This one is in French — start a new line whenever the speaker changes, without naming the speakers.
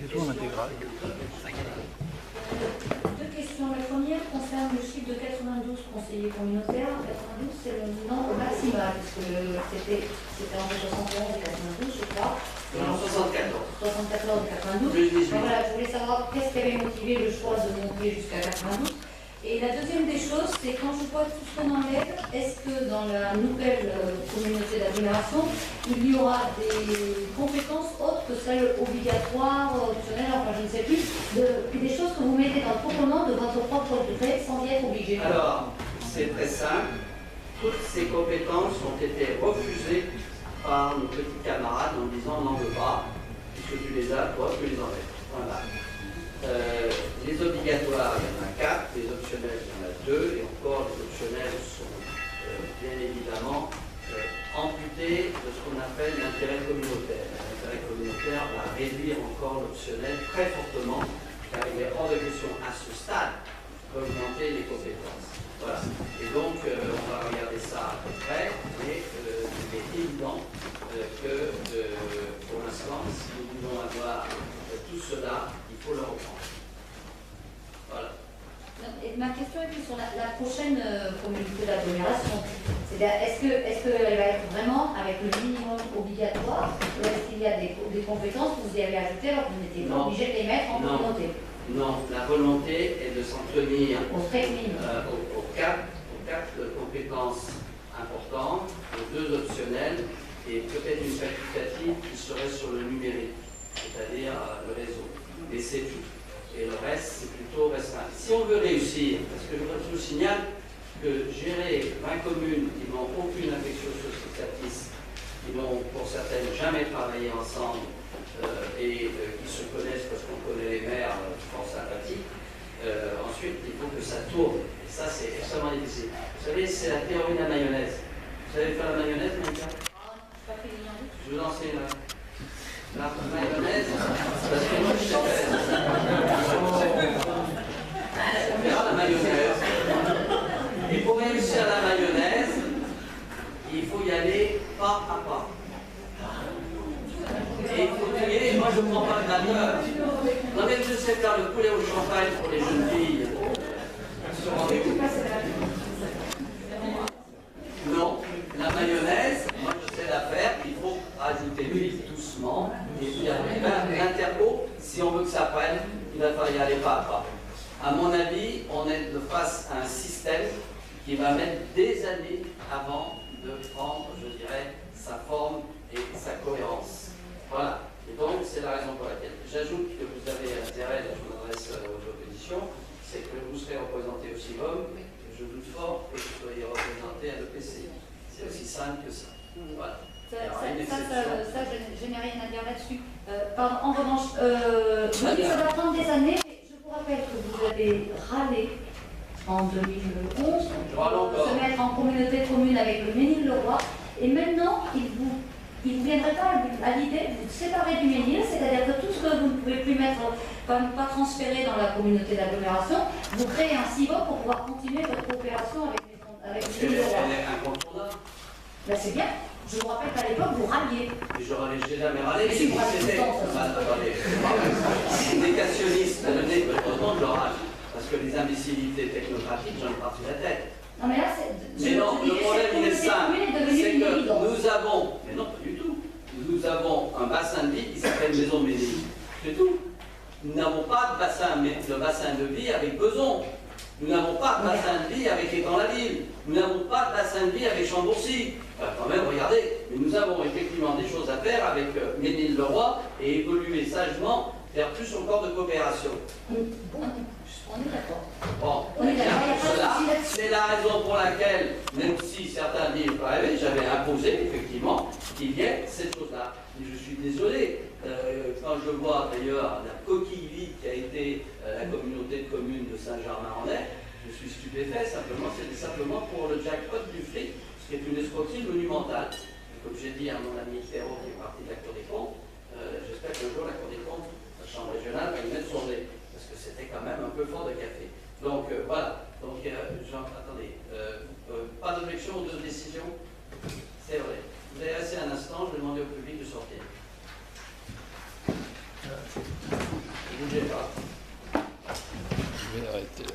question intégrale.
Deux questions. La première concerne le chiffre de 92 conseillers communautaires. 92, c'est le nombre maximal, puisque c'était entre 71 et 92, je crois.
Non, 74.
74 et 92.
Plus 18.
Voilà, je voulais savoir qu'est-ce qui avait motivé le choix de monter jusqu'à 92. Et la deuxième des choses, c'est quand je vois tout ce qu'on enlève, est-ce que dans la nouvelle communauté d'agglomération, il y aura des compétences autres que celles obligatoires, optionnelles, enfin je ne sais plus, des choses que vous mettez dans le complément de votre propre gré sans y être obligé?
Alors, c'est très simple. Toutes ces compétences ont été refusées par nos petits camarades en disant on n'en veut pas, puisque tu les as, toi, tu les enlèves. Voilà. Les obligatoires, il y en a 4, les optionnels, il y en a 2, et encore les optionnels sont bien évidemment amputés de ce qu'on appelle l'intérêt communautaire. L'intérêt communautaire va réduire encore l'optionnel très fortement, car il est hors de question à ce stade d'augmenter les compétences. Voilà. Et donc, on va regarder ça à peu près, mais il est évident que pour l'instant, si nous voulons avoir tout cela, il faut le reprendre. Voilà.
Et ma question est plus sur la prochaine communauté d'agglomération. Est-ce qu'elle va être vraiment avec le minimum obligatoire, ou est-ce qu'il y a des compétences que vous y avez ajoutées alors que vous n'étiez pas obligé de les mettre en communauté?
Non, la volonté est de s'en tenir aux quatre compétences importantes, aux 2 optionnels et peut-être une facultative qui serait sur le numérique, c'est-à-dire le réseau. Et c'est tout. Et le reste, c'est plutôt restreint. Si on veut réussir, parce que je vous signale que gérer 20 communes qui n'ont aucune affection sociétatrice, qui n'ont pour certaines jamais travaillé ensemble et qui se connaissent parce qu'on connaît les maires fort sympathiques, ensuite il faut que ça tourne. Et ça, c'est extrêmement difficile. Vous savez, c'est la théorie de la mayonnaise. Vous savez faire la mayonnaise, Maïka? Je vous enseigne là. La mayonnaise, parce que moi je sais faire la mayonnaise. Et pour réussir la mayonnaise, il faut y aller pas à pas. Et il faut dire, moi je ne prends pas de la peur. Non mais je sais faire le poulet au champagne pour les jeunes filles. Non, la mayonnaise, moi je sais la faire, il faut rajouter l'huile doucement, et puis après, l'interco, si on veut que ça prenne, il va falloir y aller pas à pas. À mon avis, on est face à un système qui va mettre des années avant de prendre, je dirais, sa forme et sa cohérence. Voilà. Et donc, c'est la raison pour laquelle j'ajoute que vous avez intérêt, je m'adresse aux oppositions, c'est que vous serez représenté au CIVOM, je doute fort que vous soyez représenté à l'EPC. C'est aussi simple que ça. Voilà.
Ça, je n'ai rien à dire là-dessus. En revanche, oui, ça va prendre des années, mais je vous rappelle que vous avez râlé en 2011 pour se mettre en communauté de communes avec le Ménil-le-Roi, et maintenant, il ne viendrait pas à l'idée de vous séparer du Ménil, c'est-à-dire que tout ce que vous ne pouvez plus mettre, pas transférer dans la communauté d'agglomération, vous créez un CIVO pour pouvoir continuer votre coopération avec le Ménil-le-Roi.
Elle est incontournable.
Ben c'est bien. Je vous rappelle qu'à l'époque, vous râliez.
Mais je râlais, j'ai jamais râlé.
Si vous râlez tout le temps,
c'est négationniste, autant je râle. Parce que les imbécilités technocratiques, j'en ai parti la tête.
Non, mais là,
mais non, le problème, il est simple. C'est que nous avons, mais non, pas du tout, nous avons un bassin de vie qui s'appelle Maison de Ménil. C'est tout. Nous n'avons pas de bassin de vie avec Beson. Nous n'avons pas de bassin de vie avec Étang-la-Ville. Nous n'avons pas de bassin de vie avec Chambourcy. Enfin, quand même, regardez, mais nous avons effectivement des choses à faire avec Ménil-le-Roi et évoluer sagement vers plus encore de coopération.
On est d'accord.
Bon, c'est la raison pour laquelle, même si certains disent, j'avais imposé effectivement qu'il y ait cette chose-là. Mais je suis désolé, quand je vois d'ailleurs la coquille vide qui a été la communauté de communes de Saint-Germain-en-Laye, je suis stupéfait, c'était simplement pour le jackpot du fric, ce qui est une escroquerie monumentale. Et comme j'ai dit à mon ami Ferro qui est parti de la Cour des comptes, j'espère qu'un jour la Cour des comptes, la Chambre régionale, va y mettre son nez, parce que c'était quand même un peu fort de café. Donc voilà, donc attendez, pas d'objection aux 2 décisions, c'est vrai. Vous allez rester un instant, je vais demander au public de sortir. bougez pas.
Je vais arrêter.